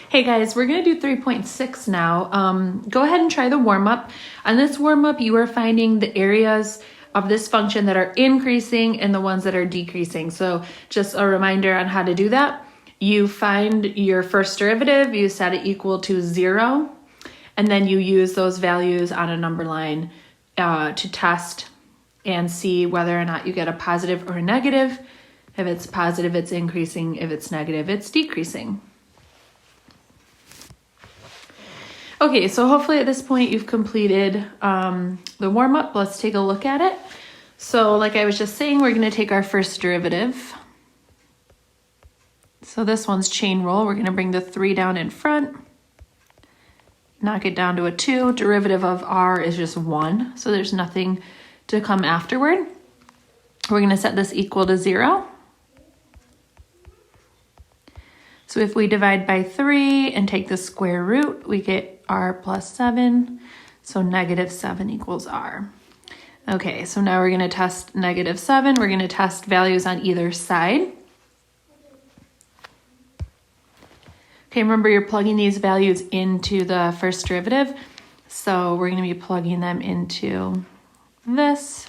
Hey guys, we're going to do 3.6 now. Go ahead and try the warm-up. On this warm-up, you are finding the areas of this function that are increasing and the ones that are decreasing. So just a reminder on how to do that. You find your first derivative, you set it equal to 0, and then you use those values on a number line to test and see whether or not you get a positive or a negative. If it's positive, it's increasing. If it's negative, it's decreasing. Okay, so hopefully at this point you've completed the warm-up. Let's take a look at it. So like I was just saying, we're going to take our first derivative. So this one's chain rule. We're going to bring the 3 down in front, knock it down to a 2. Derivative of r is just 1, so there's nothing to come afterward. We're going to set this equal to 0. So if we divide by 3 and take the square root, we get r plus 7. So negative 7 equals r. Okay, so now we're going to test negative 7. We're going to test values on either side. Okay, remember you're plugging these values into the first derivative. So we're going to be plugging them into this.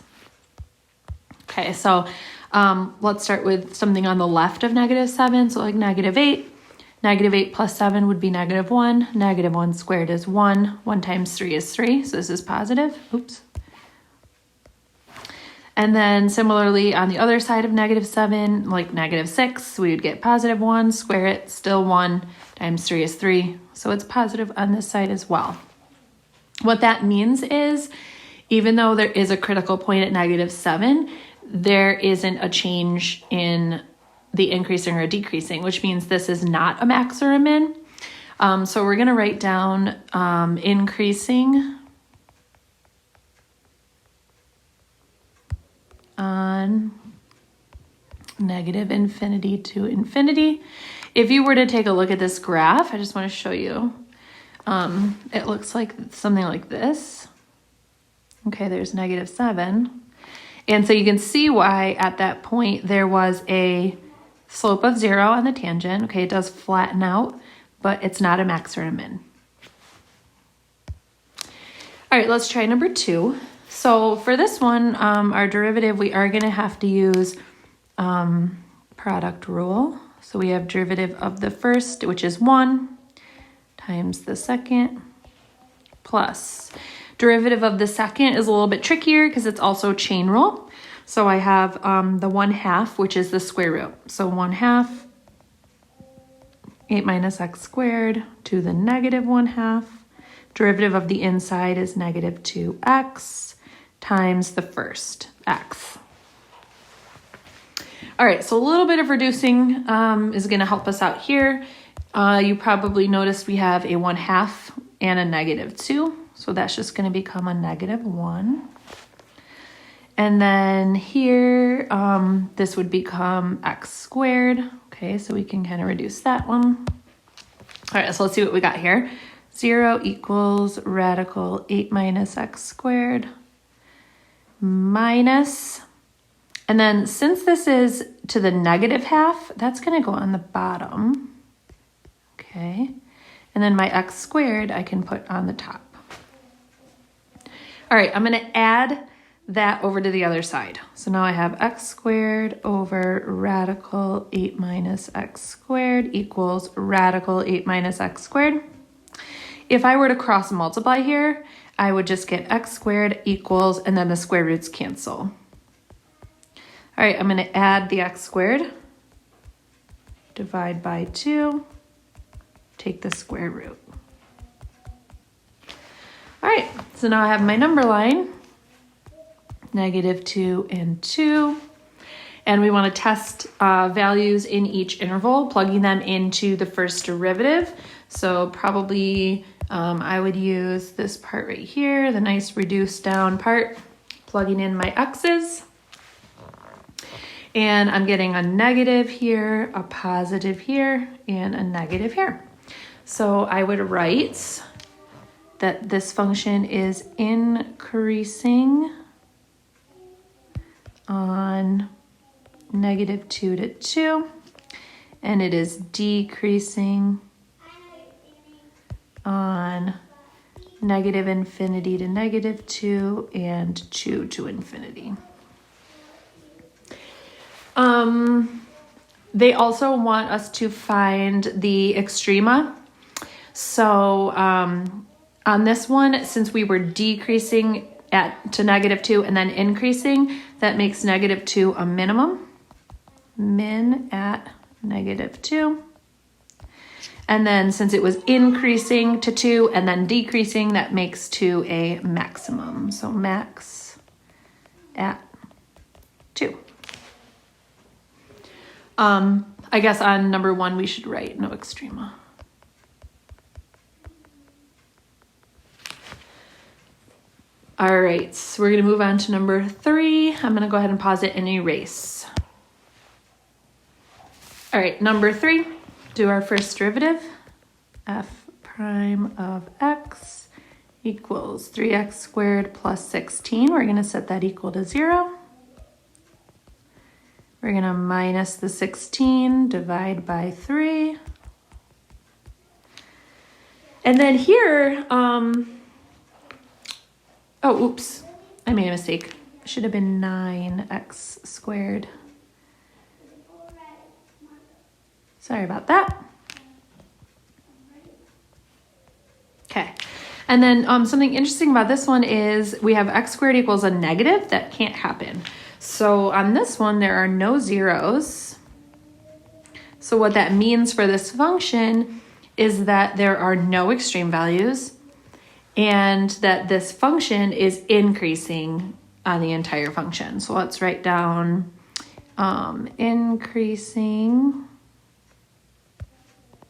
Okay, so let's start with something on the left of negative 7. So like negative 8. Negative 8 plus 7 would be negative 1. Negative 1 squared is 1. 1 times 3 is 3. So this is positive. Oops. And then similarly on the other side of negative 7, like negative 6, we would get positive 1. Square it, still 1 times 3 is 3. So it's positive on this side as well. What that means is even though there is a critical point at negative 7, there isn't a change in the increasing or decreasing, which means this is not a max or a min. So we're going to write down increasing on negative infinity to infinity. If you were to take a look at this graph, I just want to show you. It looks like something like this. Okay, there's negative 7. And so you can see why at that point there was a slope of 0 on the tangent. Okay, it does flatten out, but it's not a max or a min. All right, let's try number 2. So for this one, our derivative, we are going to have to use product rule. So we have derivative of the first, which is 1, times the second, plus. Derivative of the second is a little bit trickier because it's also chain rule. So I have the 1/2, which is the square root. So 1/2, 8 minus x squared to the negative 1/2. Derivative of the inside is negative 2x times the first x. All right, so a little bit of reducing is going to help us out here. You probably noticed we have a 1/2 and a negative 2. So that's just going to become a negative 1. And then here, this would become x squared. Okay, so we can kind of reduce that one. All right, so let's see what we got here. 0 equals radical 8 minus x squared minus, and then since this is to the negative half, that's going to go on the bottom. Okay, and then my x squared I can put on the top. All right, I'm going to add that over to the other side. So now I have x squared over radical 8 minus x squared equals radical 8 minus x squared. If I were to cross multiply here, I would just get x squared equals, and then the square roots cancel. All right, I'm going to add the x squared, divide by 2, take the square root. All right, so now I have my number line, negative 2 and 2. And we want to test values in each interval, plugging them into the first derivative. So probably I would use this part right here, the nice reduced down part, plugging in my x's. And I'm getting a negative here, a positive here, and a negative here. So I would write that this function is increasing on negative 2 to 2, and it is decreasing on negative infinity to negative 2 and 2 to infinity. They also want us to find the extrema. So on this one, since we were decreasing to negative 2 and then increasing, that makes negative 2 a minimum. Min at negative 2. And then since it was increasing to 2 and then decreasing, that makes 2 a maximum. So max at 2. I guess on number 1, we should write no extrema. All right, so we're going to move on to number 3. I'm going to go ahead and pause it and erase. All right, number 3, do our first derivative. F prime of x equals 3x squared plus 16. We're going to set that equal to 0. We're going to minus the 16, divide by 3. And then here, oh, oops, I made a mistake. It should have been 9x squared. Sorry about that. Okay, and then something interesting about this one is we have x squared equals a negative. That can't happen. So on this one, there are no zeros. So what that means for this function is that there are no extreme values and that this function is increasing on the entire function. So let's write down increasing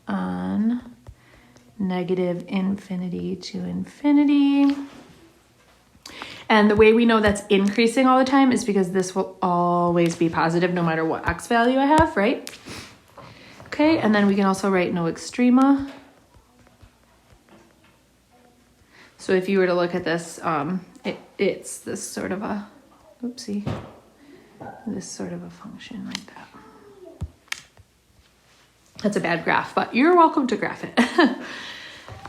on negative infinity to infinity. And the way we know that's increasing all the time is because this will always be positive no matter what x value I have, right? Okay, and then we can also write no extrema. So if you were to look at this, it's this sort of a, oopsie, this sort of a function like that. That's a bad graph, but you're welcome to graph it.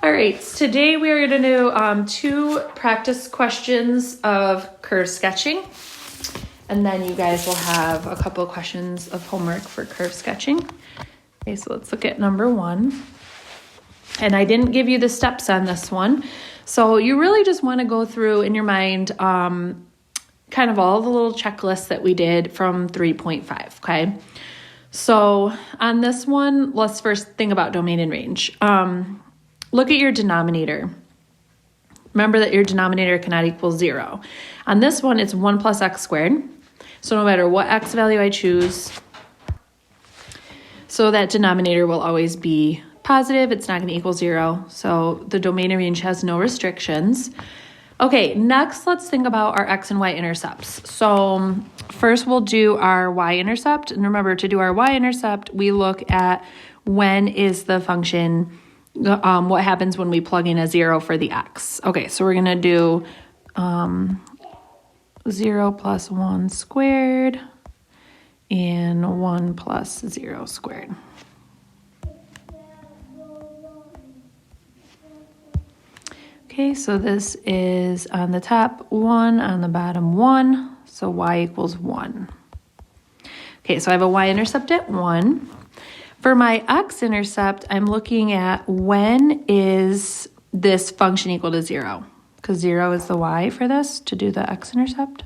All right, today we are going to do 2 practice questions of curve sketching, and then you guys will have a couple of questions of homework for curve sketching. Okay, so let's look at number 1. And I didn't give you the steps on this one, so you really just want to go through in your mind kind of all the little checklists that we did from 3.5, okay? So on this one, let's first think about domain and range. Look at your denominator. Remember that your denominator cannot equal 0. On this one, it's 1 plus x squared. So no matter what x value I choose, so that denominator will always be positive. It's not going to equal 0. So the domain and range has no restrictions. Okay, next let's think about our x and y intercepts. So first we'll do our y-intercept. And remember, to do our y-intercept, we look at when is the function, what happens when we plug in a 0 for the x. Okay, so we're going to do 0 plus 1 squared and 1 plus 0 squared. Okay, so this is on the top 1, on the bottom 1, so y equals 1. Okay, so I have a y-intercept at 1. For my x-intercept, I'm looking at when is this function equal to 0, because 0 is the y for this to do the x-intercept.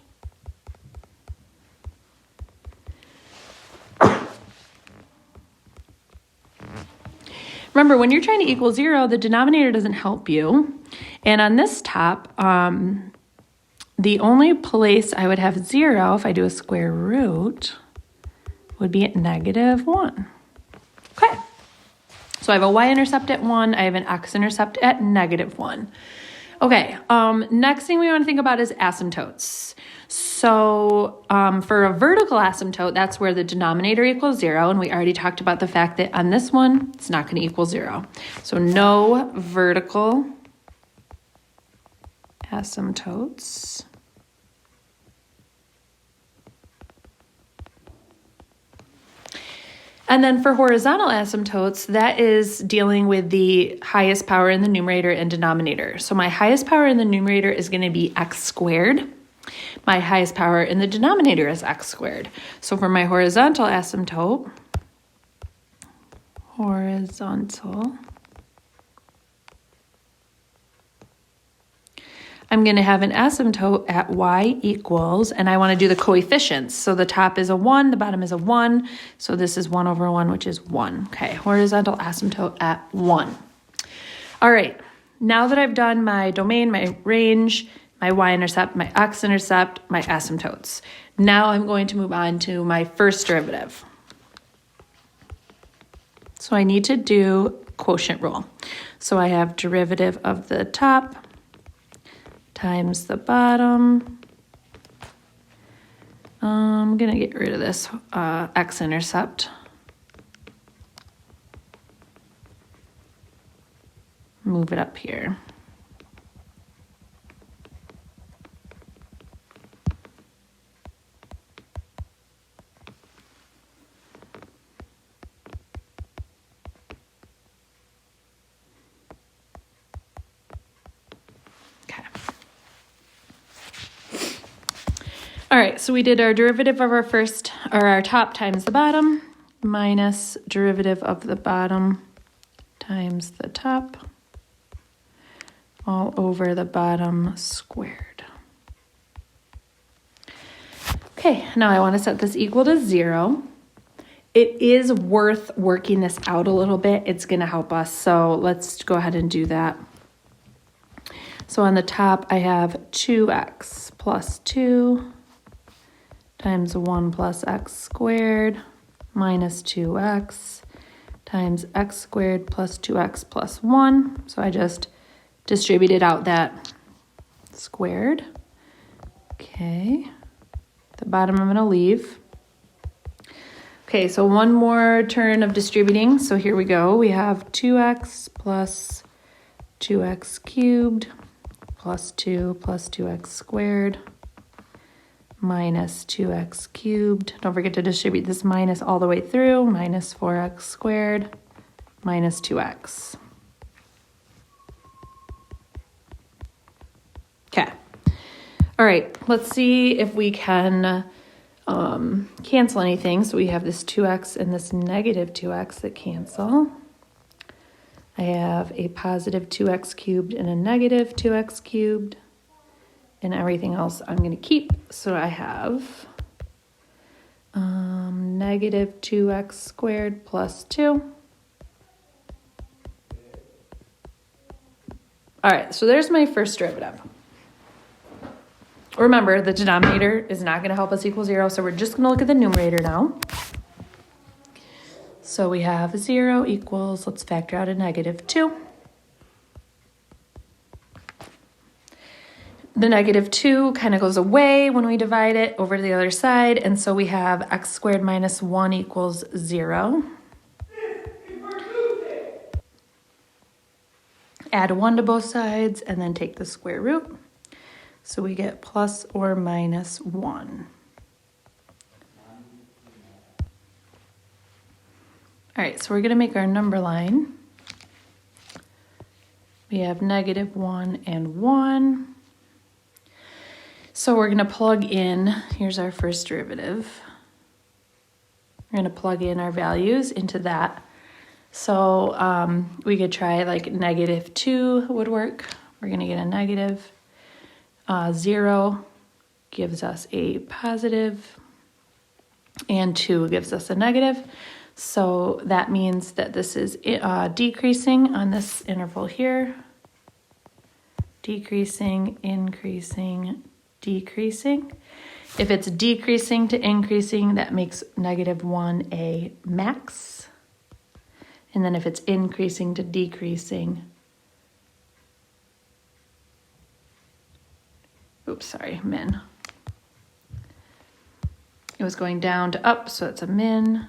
Remember, when you're trying to equal 0, the denominator doesn't help you. And on this top, the only place I would have 0 if I do a square root would be at negative 1. Okay, so I have a y-intercept at 1, I have an x-intercept at negative 1. Okay, next thing we want to think about is asymptotes. So for a vertical asymptote, that's where the denominator equals 0, and we already talked about the fact that on this one, it's not going to equal 0. So no vertical asymptotes. And then for horizontal asymptotes, that is dealing with the highest power in the numerator and denominator. So my highest power in the numerator is going to be x squared. My highest power in the denominator is x squared. So for my horizontal asymptote, I'm going to have an asymptote at y equals, and I want to do the coefficients. So the top is a 1, the bottom is a 1. So this is 1 over 1, which is 1. Okay, horizontal asymptote at 1. All right, now that I've done my domain, my range, my y-intercept, my x-intercept, my asymptotes, now I'm going to move on to my first derivative. So I need to do quotient rule. So I have derivative of the top times the bottom. I'm going to get rid of this x-intercept. Move it up here. All right, so we did our derivative of our top times the bottom minus derivative of the bottom times the top all over the bottom squared. Okay, now I want to set this equal to 0. It is worth working this out a little bit. It's going to help us, so let's go ahead and do that. So on the top, I have 2x plus 2 times 1 plus x squared minus 2x times x squared plus 2x plus 1. So I just distributed out that squared. Okay, the bottom I'm going to leave. Okay, so one more turn of distributing. So here we go. We have 2x plus 2x cubed plus 2 plus 2x squared minus 2x cubed. Don't forget to distribute this minus all the way through. Minus 4x squared minus 2x. Okay. All right, let's see if we can cancel anything. So we have this 2x and this negative 2x that cancel. I have a positive 2x cubed and a negative 2x cubed. And everything else I'm going to keep. So I have negative 2x squared plus 2. All right, so there's my first derivative. Remember, the denominator is not going to help us equal 0, so we're just going to look at the numerator now. So we have 0 equals, let's factor out a negative 2. The negative 2 kind of goes away when we divide it over to the other side, and so we have x squared minus 1 equals 0. Add 1 to both sides, and then take the square root. So we get plus or minus 1. All right, so we're going to make our number line. We have negative 1 and 1. So we're going to plug in, here's our first derivative. We're going to plug in our values into that. So we could try like negative 2 would work. We're going to get a negative. 0 gives us a positive, and 2 gives us a negative. So that means that this is decreasing on this interval here. Decreasing, increasing, decreasing. If it's decreasing to increasing, that makes negative 1 a max. And then if it's increasing to decreasing, min. It was going down to up, so it's a min,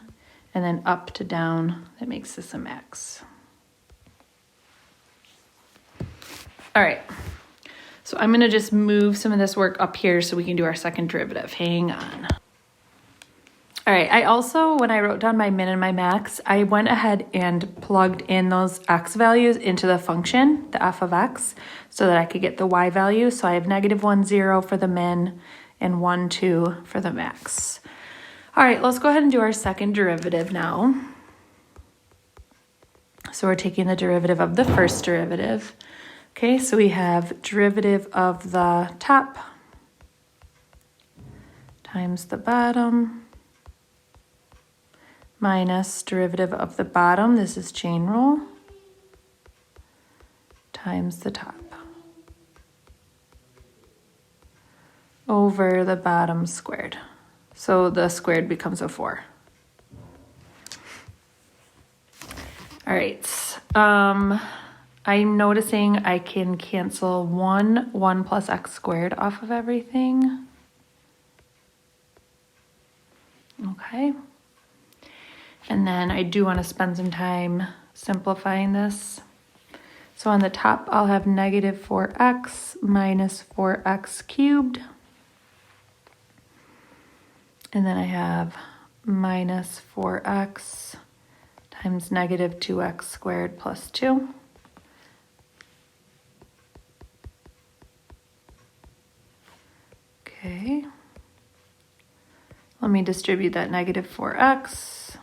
and then up to down, that makes this a max. All right. So I'm going to just move some of this work up here so we can do our second derivative. Hang on. All right, I also, when I wrote down my min and my max, I went ahead and plugged in those x values into the function, the f of x, so that I could get the y value. So I have -1, 0 for the min and 1, 2 for the max. All right, let's go ahead and do our second derivative now. So we're taking the derivative of the first derivative. Okay, so we have derivative of the top times the bottom minus derivative of the bottom, this is chain rule, times the top over the bottom squared. So the squared becomes a 4. All right, I'm noticing I can cancel 1 plus x squared off of everything. Okay. And then I do want to spend some time simplifying this. So on the top, I'll have -4x minus 4x cubed. And then I have minus 4x times -2x squared plus 2. Okay. Let me distribute that -4x.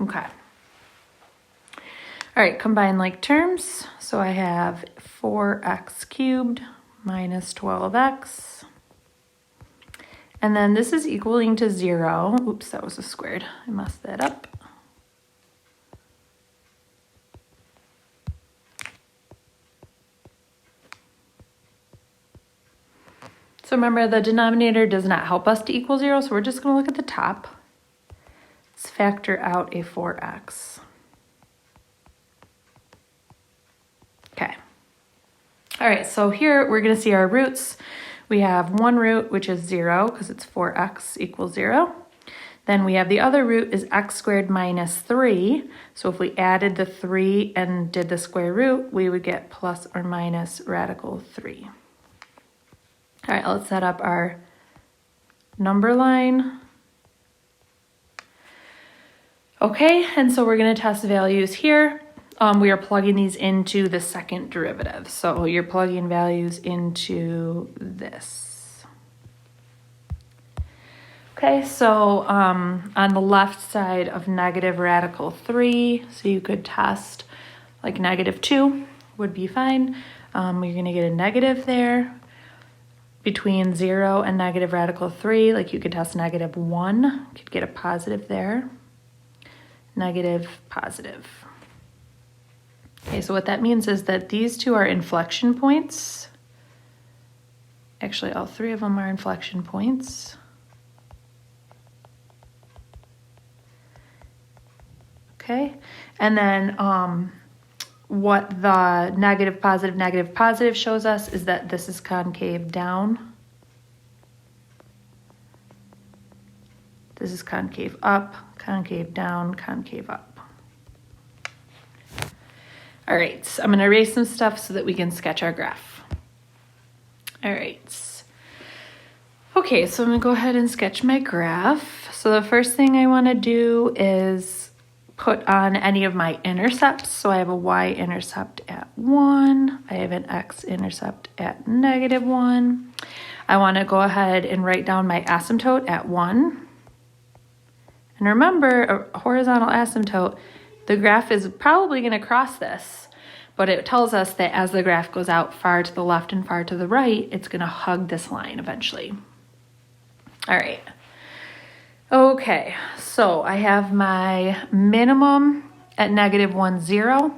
Okay. All right, combine like terms. So I have 4x cubed minus 12x. And then this is equaling to 0. Oops, that was a squared. I messed that up. So remember, the denominator does not help us to equal 0, so we're just going to look at the top. Let's factor out a 4x. Okay. All right, so here we're going to see our roots. We have one root, which is 0, because it's 4x equals 0. Then we have the other root is x squared minus 3. So if we added the 3 and did the square root, we would get plus or minus radical 3. All right, let's set up our number line. Okay, and so we're going to test values here. We are plugging these into the second derivative. So you're plugging values into this. Okay, so on the left side of negative radical 3, so you could test like -2 would be fine. You're going to get a negative there. Between 0 and negative radical 3, like you could test -1, you could get a positive there. Negative, positive. Okay, so what that means is that these two are inflection points. Actually, all three of them are inflection points. Okay, and then what the negative, positive shows us is that this is concave down. This is concave up, concave down, concave up. All right, so I'm going to erase some stuff so that we can sketch our graph. All right. Okay, so I'm going to go ahead and sketch my graph. So the first thing I want to do is put on any of my intercepts. So I have a y-intercept at 1. I have an x-intercept at -1. I want to go ahead and write down my asymptote at 1. And remember, a horizontal asymptote, the graph is probably going to cross this, but it tells us that as the graph goes out far to the left and far to the right, it's going to hug this line eventually. All right. Okay, so I have my minimum at -1, 0.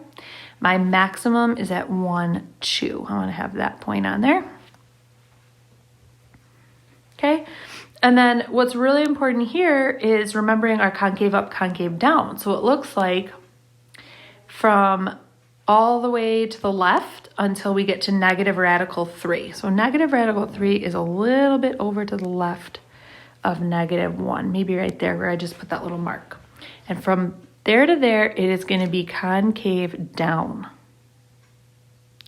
My maximum is at 1, 2. I want to have that point on there. Okay, and then what's really important here is remembering our concave up, concave down. So it looks like from all the way to the left until we get to negative radical 3. So negative radical 3 is a little bit over to the left of -1, maybe right there where I just put that little mark. And from There to there, it is going to be concave down.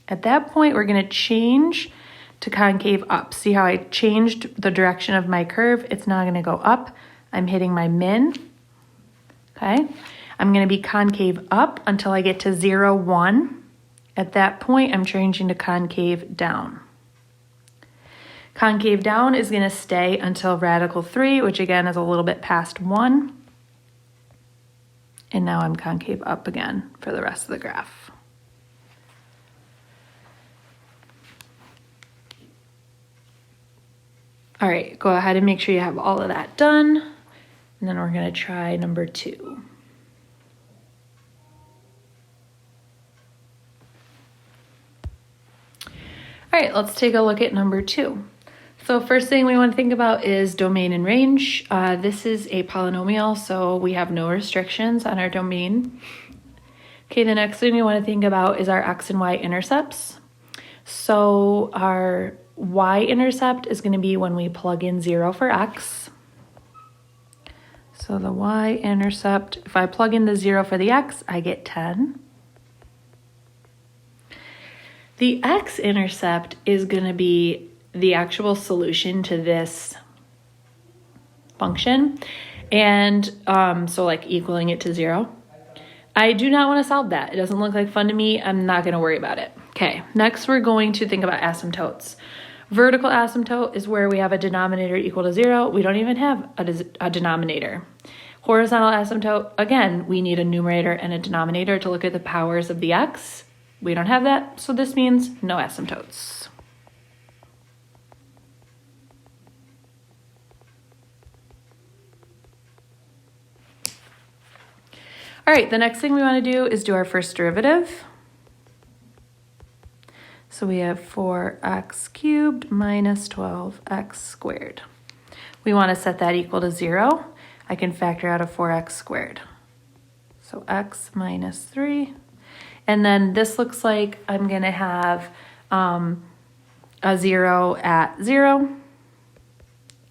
At that point, we're going to change to concave up. See how I changed the direction of my curve? It's now going to go up. I'm hitting my min. Okay. I'm going to be concave up until I get to 0, 1. At that point, I'm changing to concave down. Concave down is going to stay until radical 3, which again is a little bit past 1. And now I'm concave up again for the rest of the graph. All right, go ahead and make sure you have all of that done. And then we're going to try number 2. All right, let's take a look at number 2. So first thing we want to think about is domain and range. This is a polynomial, so we have no restrictions on our domain. Okay, the next thing we want to think about is our x and y intercepts. So our y-intercept is going to be when we plug in 0 for x. So the y-intercept, if I plug in the 0 for the x, I get 10. The x-intercept is going to be the actual solution to this function, and so like equaling it to 0. I do not want to solve that. It doesn't look like fun to me. I'm not going to worry about it. Okay, next we're going to think about asymptotes. Vertical asymptote is where we have a denominator equal to 0. We don't even have a denominator. Horizontal asymptote, again, we need a numerator and a denominator to look at the powers of the x. We don't have that, so this means no asymptotes. All right, the next thing we want to do is do our first derivative. So we have 4x cubed minus 12x squared. We want to set that equal to 0. I can factor out a 4x squared. So x minus 3. And then this looks like I'm going to have a 0 at 0,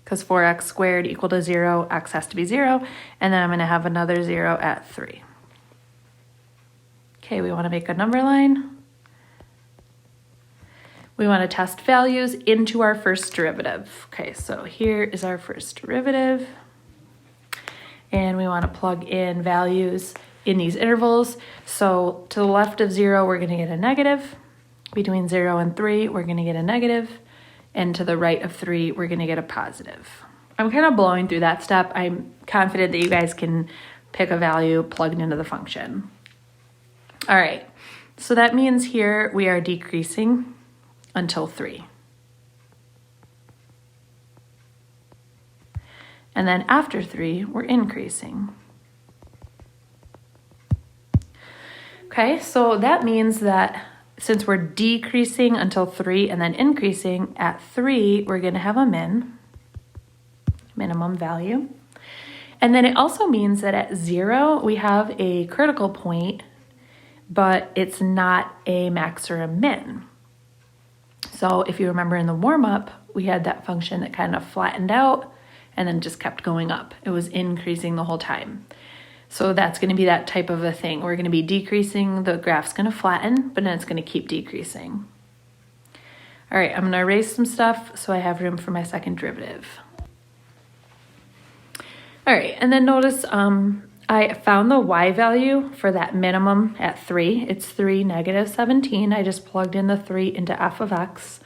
because 4x squared equal to 0, x has to be 0. And then I'm going to have another 0 at 3. Okay, we want to make a number line. We want to test values into our first derivative. Okay, so here is our first derivative. And we want to plug in values in these intervals. So to the left of 0, we're going to get a negative. Between 0 and 3, we're going to get a negative. And to the right of 3, we're going to get a positive. I'm kind of blowing through that step. I'm confident that you guys can pick a value plugged into the function. All right, so that means here we are decreasing until 3. And then after 3, we're increasing. Okay, so that means that since we're decreasing until 3 and then increasing, at 3, we're going to have a minimum value. And then it also means that at 0, we have a critical point, but it's not a max or a min. So if you remember in the warm-up, we had that function that kind of flattened out and then just kept going up. It was increasing the whole time. So that's going to be that type of a thing. We're going to be decreasing, the graph's going to flatten, but then it's going to keep decreasing. All right, I'm going to erase some stuff so I have room for my second derivative. All right, and then notice I found the y value for that minimum at 3. It's 3 negative 17. I just plugged in the 3 into f of x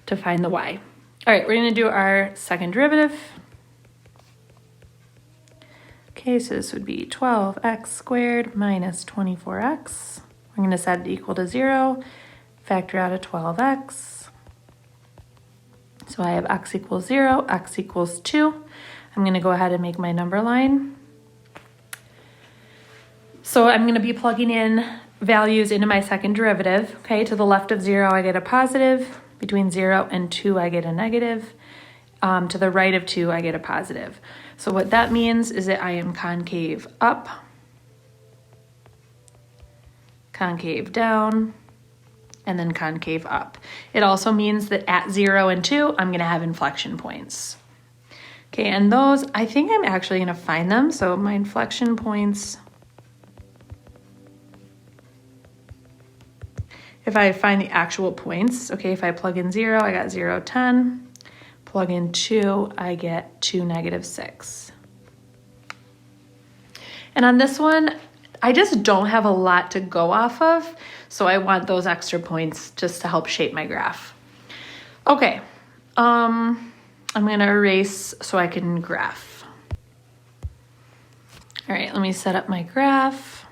to find the y. All right, we're going to do our second derivative. Okay, so this would be 12x squared minus 24x. We're going to set it equal to 0, factor out a 12x. So I have x equals 0, x equals 2. I'm going to go ahead and make my number line. So I'm going to be plugging in values into my second derivative. Okay, to the left of 0, I get a positive. Between 0 and 2, I get a negative. To the right of 2, I get a positive. So what that means is that I am concave up, concave down, and then concave up. It also means that at 0 and 2, I'm going to have inflection points. Okay, and those, I think I'm actually going to find them. So my inflection points if I find the actual points, okay, if I plug in 0, I got 0, 10. Plug in 2, I get 2, -6. And on this one, I just don't have a lot to go off of, so I want those extra points just to help shape my graph. Okay, I'm gonna erase so I can graph. All right, let me set up my graph.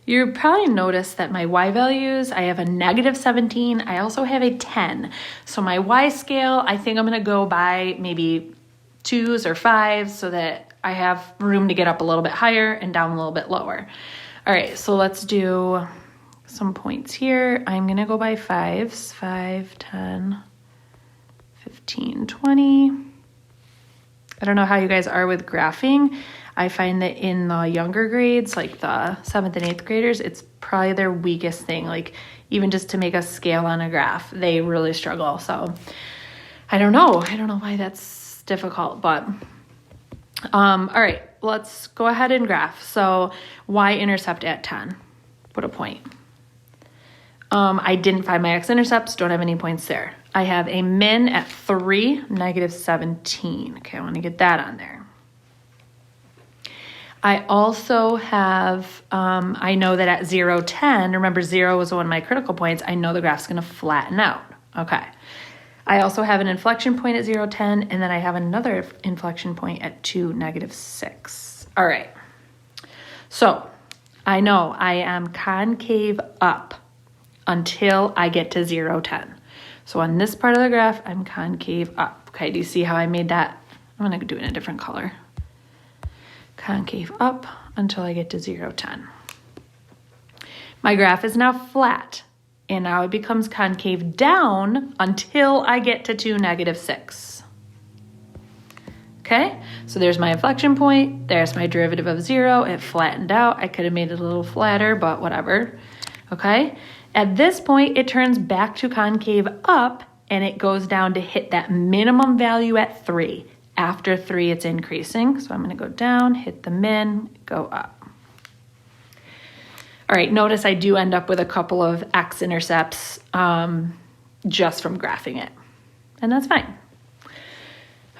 You probably noticed that my y values, I have a -17, I also have a 10. So my y scale, I think I'm gonna go by maybe 2s or 5s so that I have room to get up a little bit higher and down a little bit lower. All right, so let's do some points here. I'm gonna go by 5s, 5, 10, 15, 20. I don't know how you guys are with graphing. I find that in the younger grades, like the 7th and 8th graders, it's probably their weakest thing. Like even just to make a scale on a graph, they really struggle. So I don't know why that's difficult, but all right, let's go ahead and graph. So y-intercept at 10, put a point. I didn't find my x-intercepts, don't have any points there. I have a min at 3, -17. Okay, I want to get that on there. I also have, I know that at 0, 10, remember 0 was one of my critical points, I know the graph's gonna flatten out, okay. I also have an inflection point at 0, 10, and then I have another inflection point at 2, -6. All right, so I know I am concave up until I get to 0, 10. So on this part of the graph, I'm concave up. Okay, do you see how I made that? I'm gonna do it in a different color. Concave up until I get to 0, 10. My graph is now flat, and now it becomes concave down until I get to 2, -6. Okay, so there's my inflection point, there's my derivative of 0, it flattened out. I could have made it a little flatter, but whatever, okay? At this point, it turns back to concave up, and it goes down to hit that minimum value at 3. After 3, it's increasing. So I'm going to go down, hit the min, go up. All right, notice I do end up with a couple of x-intercepts just from graphing it. And that's fine.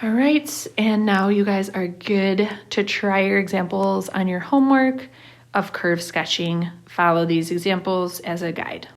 All right, and now you guys are good to try your examples on your homework of curve sketching. Follow these examples as a guide.